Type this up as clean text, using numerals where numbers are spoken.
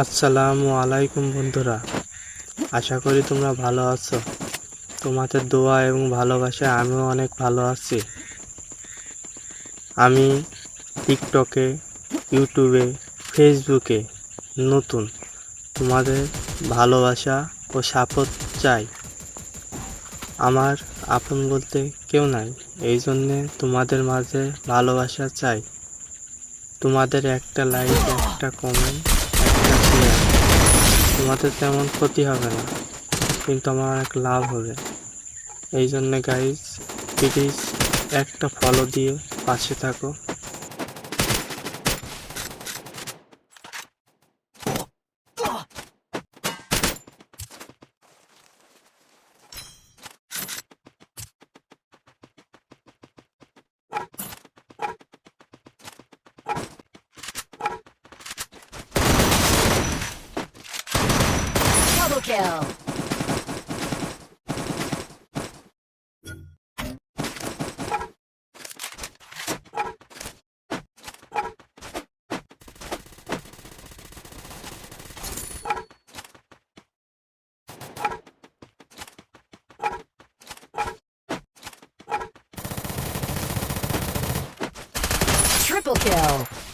আসসালামু আলাইকুম বন্ধুরা, আশা করি তোমরা ভালো আছো। তোমাদের দোয়া এবং ভালোবাসায় আমিও অনেক ভালো আছি। আমি টিকটকে, ইউটিউবে, ফেসবুকে নতুন। তোমাদের ভালোবাসা ও সাপোর্ট চাই। আমার আপন বলতে কেউ নাই, এই জন্যে তোমাদের মাঝে ভালোবাসা চাই। তোমাদের একটা লাইক, একটা কমেন্ট, একটা শেয়ার, তোমাদের তেমন ক্ষতি হবে না, কিন্তু আমার অনেক লাভ হবে। এই জন্য গাইজ, প্লিজ একটা ফলো দিয়ে পাশে থাকো। Double kill. Triple kill.